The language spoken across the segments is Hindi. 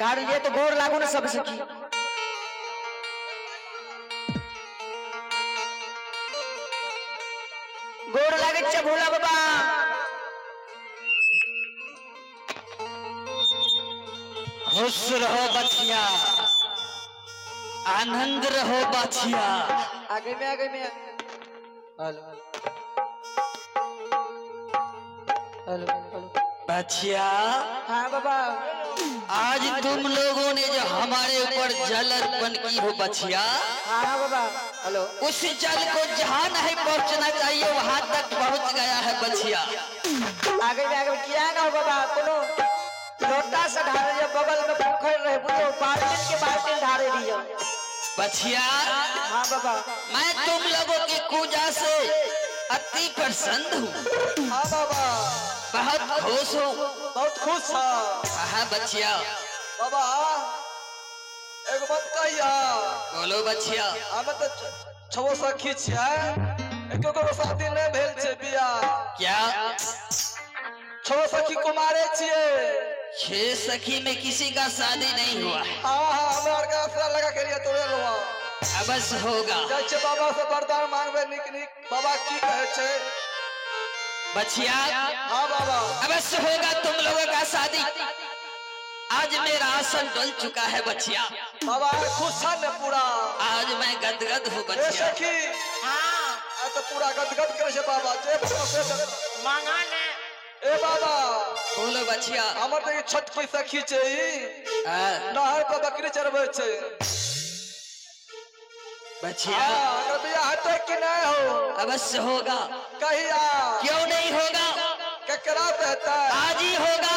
गाड़ी लिए तो गोर लागू ना सब सखी। गोर लागे छ भोला बाबा। खुश रहो बचिया, आनंद रहो बचिया। आगे में हेलो हेलो हेलो बचिया, हाँ बाबा। आज तुम लोगों ने जो हमारे ऊपर जल अर्पण की हो बचिया, हाँ हाँ बाबा। हेलो उस जल को जहाँ नहीं पहुँचना चाहिए वहाँ तक पहुँच गया है बचिया। आगे में किया ना हो बाबा। कोनो लोटा से ढारे दिया, बगल में पोखर रहे बुझो, बाल्टीन के बाल्टीन ढारे दिया बचिया। हाँ बाबा। मैं तुम लोगों की पूजा से अति प्रसन्न हूँ। हाँ बाबा। बहुत खुश हूँ। बहुत खुश है। हाँ बचिया। बाबा एगो बात कहिया। बोलो बचिया। हमें तो छो सखी छियै, एको को शादी नहीं भेल छे बिया। क्या? छो सखी कुमारे छियै। 6 सखी में किसी का शादी नहीं हुआ। हाँ हाँ हमरा का आसरा लगा के लिए तोड़े लो। अवश्य होगा। जैसे बाबा से वरदान मांगबे निक निक बाबा की कहे छे बचिया। हाँ बाबा। अवश्य होगा तुम लोगों का शादी। आज मेरा आसन डल चुका है बचिया। बाबा खुश है न पूरा। आज मैं गदगद हूँ ए बचिया। सखी हाँ तो पूरा गदगद करे छे बाबा। जे मांगा ने ए बाबा। बोलो बचिया। हमर तो छोटकी सखी छे ई नहर पर बकरी चरबे छे बचिया। अगर बिया हटे कि नहीं हो। अवश्य होगा। कहिया? क्यों नहीं होगा? ककरा से है? आज ही होगा,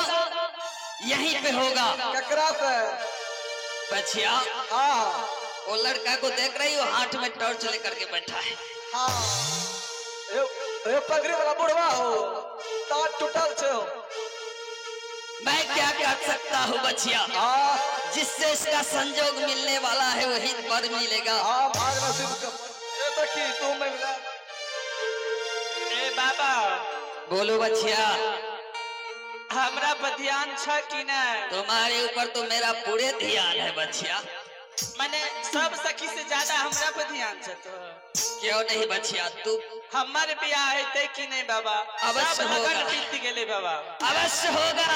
यहीं पे होगा। ककरा से? बचिया। हाँ वो लड़का को देख रही हो, हाथ में टॉर्च लेकर के बैठा है। हाँ ए पगड़ी वाला बुढ़वा हो, दांत टूटल छे हो। मैं क्या कर सकता हूँ बचिया। हाँ जिससे इसका संजोग मिलने वाला है वही पर मिलेगा। हाँ भाग नसीब का। ए सखी तू में मिला। ए बाबा। बोलो बचिया। हमरा पर ध्यान छ कि नहीं? तुम्हारे ऊपर तो मेरा पूरे ध्यान है बचिया। मैंने सब सखी से ज्यादा हमरा पर ध्यान छ। तो क्यों नहीं बचिया? तू हमारे बियाह है ते कि नहीं बाबा? अवश्य सब होगा। लगन बीत गेले बाबा। अवश्य होगा।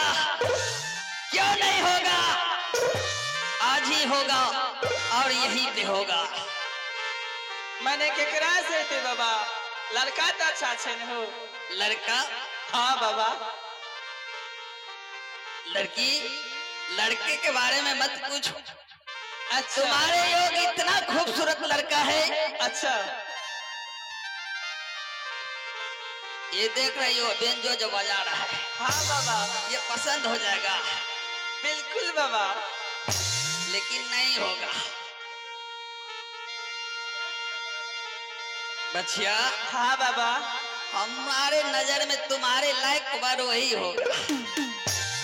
क्यों नहीं होगा? आज ही होगा और यहीं पे होगा। मैंने केकरा से थे बाबा? लड़का तो अच्छा छे न हो। लड़का? हाँ बाबा। लड़की? लड़के के बारे में मत पूछो। अच्छा। तुम्हारे योग इतना खूबसूरत लड़का है। अच्छा। ये देख रही हो बेंजो जो बजा रहा है। हाँ बाबा। ये पसंद हो जाएगा। बिल्कुल बाबा। लेकिन नहीं होगा बचिया। हाँ बाबा। हमारे नजर में तुम्हारे लायक बार वही होगा।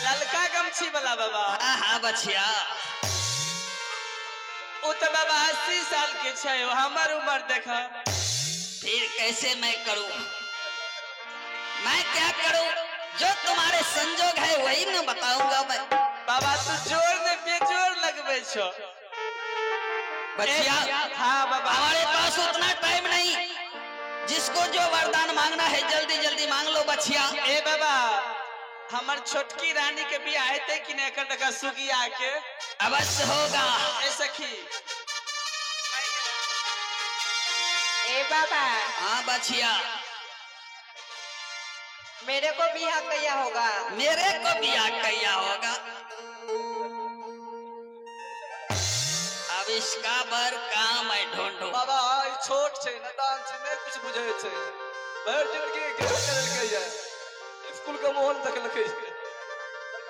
ललका गमछी वाला बाबा। हाँ हाँ बचिया। वो तो बाबा 80 साल के छे, हमार उम्र देखा। फिर कैसे मैं करूं? मैं क्या करूं? जो तुम्हारे संजोग है वही न बताऊंगा मैं। बाबा तू जोर ने बेजोर लगबे छो बचिया। हाँ बाबा। हमारे पास उतना टाइम नहीं। जिसको जो वरदान मांगना है जल्दी जल्दी मांग लो बचिया। ए बाबा हमार छोटकी रानी के बियाह है कि नहीं कर दगा सुगिया के? अवश्य होगा। ए सखी। ए बाबा हाँ बचिया। मेरे को बियाह कैया होगा? मेरे को बियाह कैया होगा? अब इसका बर काम मैं ढूंढूं। बाबा ई छोट छे न, दान छे, नहीं कुछ बुझे छे। भर जिंदगी के करल गया स्कूल का मोहन तक लखे छे।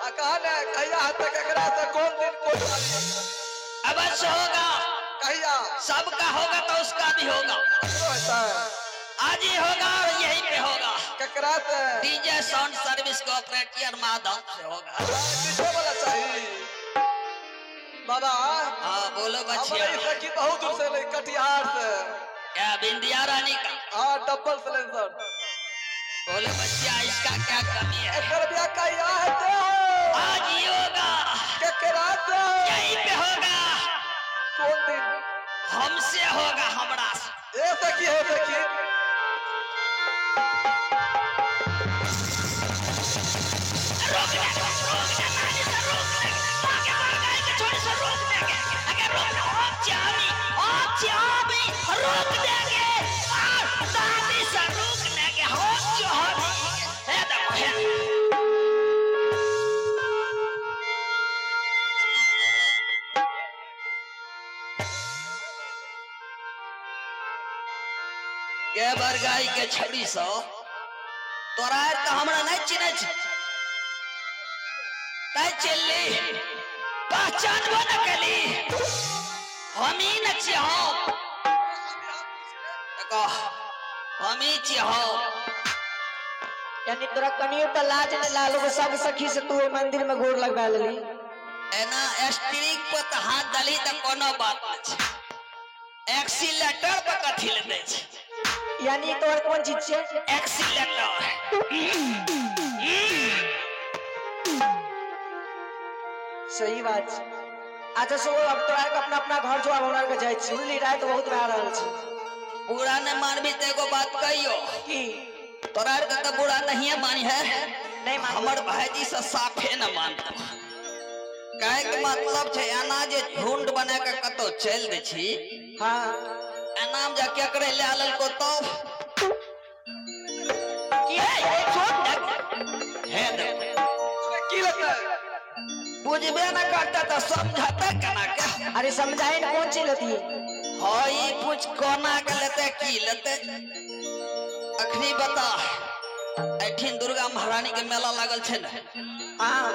आ कहा न कहिया हाथ ककरा से कौन दिन कौन तारीख? अवश्य होगा। कहिया? सबका होगा तो उसका भी होगा। होता है आज ही होगा और यहीं पे होगा। ककरा से? DJ sound service cooperative Madhav से होगा। डीजे वाला चाहिए बाबा। हाँ बोलो बचिया। हमारी सखी बहुत दूर से ले, कटिहार से। क्या बिंदिया रानी का? हाँ डबल सिलेंडर। बोलो बच्चिया इसका क्या कमी है? एकर बियाह कैया है? आज ही होगा। ककरा से? के बरगाई के छड़ी सो तोरा तो हमरा नहीं चिन्ह नहीं चली पहचानबो न कली हम ही न छिहो देखो हम ही छिहो यानी तोरा कनियो त लाज न लालो सब सखी से तू मंदिर में गोर लगवा लेली एना स्ट्रिंग पर त हाथ दली त कोनो बात न छै एक्सीलेटर पर कथि ले दै छै यानी तोर कौन चीज छै एक्सीलेटर सही बात छै अच्छा सो अब तोरा के अपना अपना घर जो अब हमरा के जाय छी सुनली रात बहुत भए रहल छै पूरा न मानबी त एगो बात कहियो की तोरा के त बुरा नहीं मानी है नहीं मान हमर भाईजी से साफे न मानतो कहे के मतलब छै एना जे झुंड बना के कतो चल दै छी हां एनाम जा के करे ले आलल को तो की है छोड़ है देख तुम्हें की लगता है बुझबे न करता तो समझाते केना के अरे समझाए न कौन चीज लेती हई पूछ कोना के लेते की लेते अखनी बता ऐठिन दुर्गा महारानी के मेला लागल छै न हां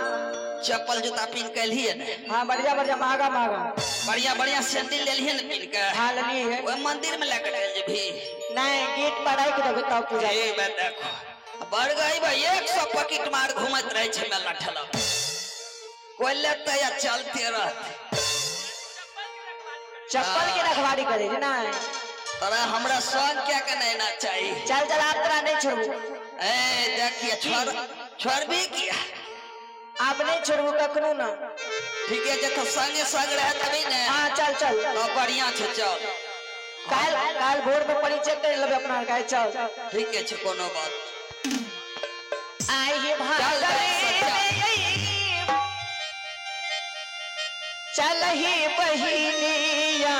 चप्पल जूता पिन के लिए न हां बढ़िया बढ़िया महंगा महंगा बढ़िया बढ़िया सैंडल ले लिए न पिन के हां लनी है ओए मंदिर में लेके चल जेभी नहीं गेट पर आई के देबे तब पूजा ए बे देखो बढ़ गई भाई 100 पॉकेट मार घूमत रहे छै मेला ठेला कोई लेते या चलते रहते चप्पल के रखवारी करे ना तोरा हमरा संग क्या के नहीं ना चाहिए चल चल आप तोरा नहीं छोड़बू ए देखिए छोड़बी किया आप नहीं छोड़बू कखनो ना ठीक है जब संगे संग रहे तभी ने हां चल चल तो बढ़िया छै चल काल काल भोर में परिचय कर लेबे अपना का चल ठीक है छै कोनो बात आई हे चल चल ही बहिनिया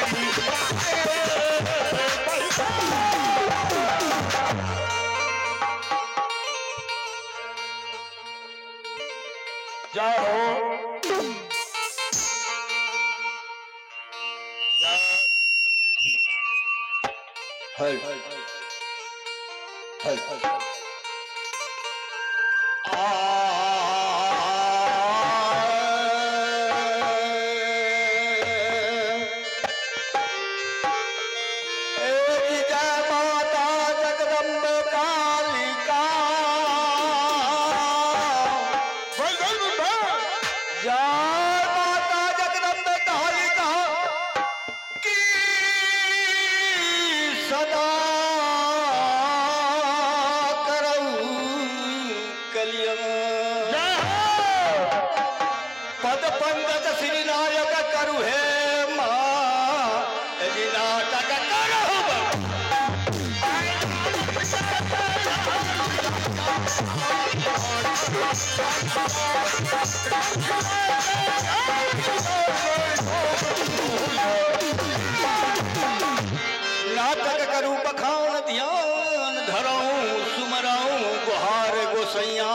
Bye. जाओ हल हल नाटक करूं बखान ध्यान धराऊं सुमराऊं गुहार गोसैया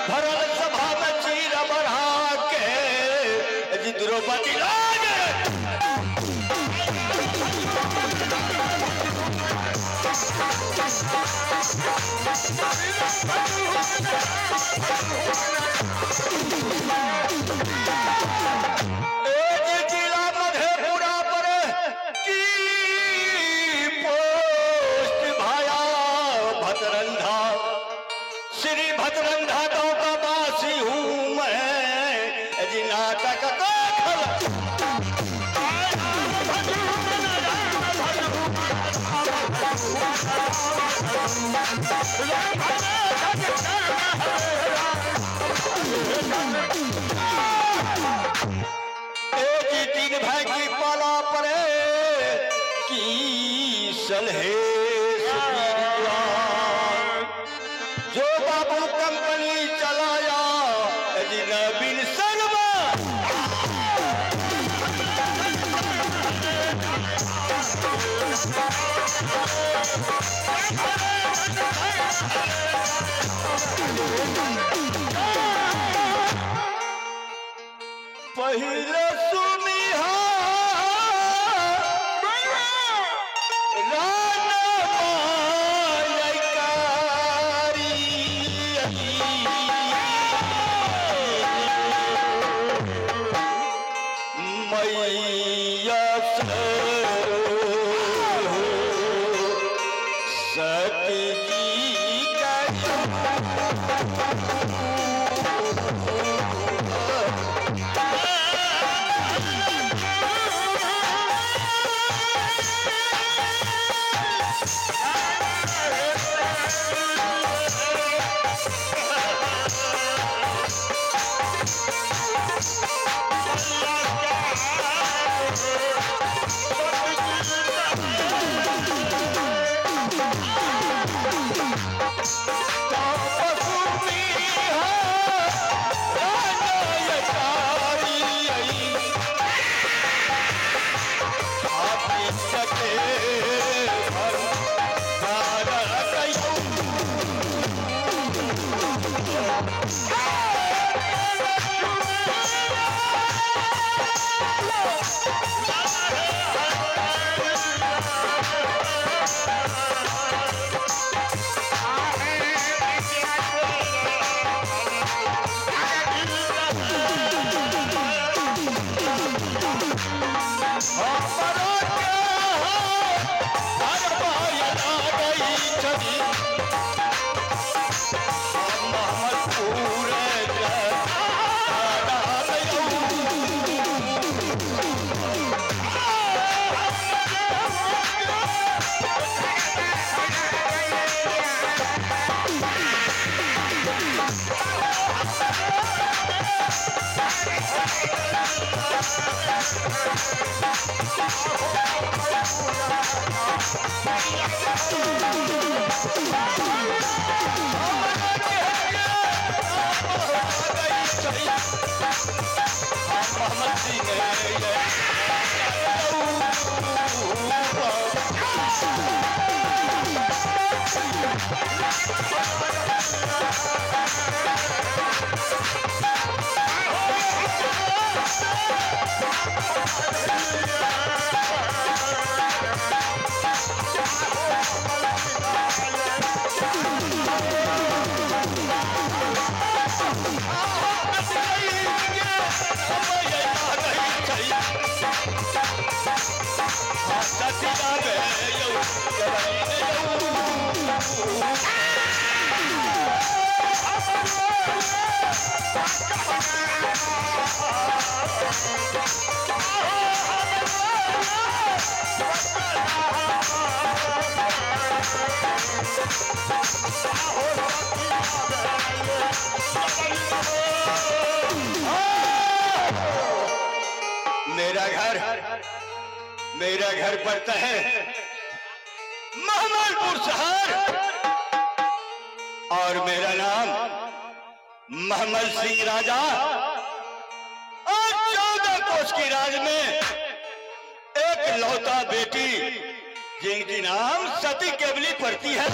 भरल सभा में चीर बढ़ा के जी द्रौपदी लाज भद्रंधा तो का बासी हूँ मैं जी नाटक का तीन भाई की पाला पड़े की सलहे जो बाबू कंपनी चलाया बिन शर्मा पहले सुनिहा मेरा घर पड़ता है महमदपुर शहर और मेरा नाम मोहम्मद सिंह राजा और 14 कोस की राज में एक लौता बेटी जिनकी नाम सती केवली पड़ती है।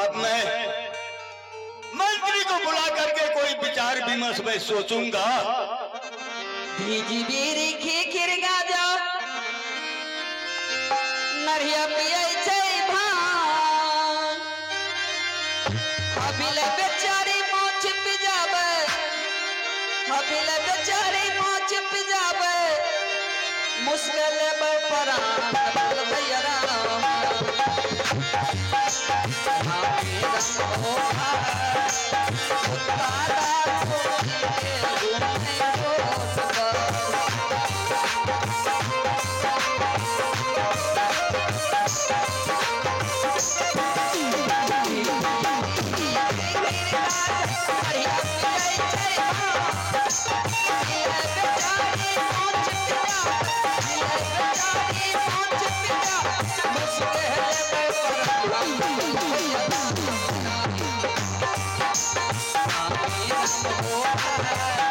अब मैं मंत्री को बुला करके कोई विचार विमर्श में सोचूंगा। भीजी बीरी खीर गाजा नरिया पियै छै भांग हबिले बेचारी माछ पिजाबे हबिले बेचारी माछ पिजाबे मुश्किल में परान भैया राम हो Oh,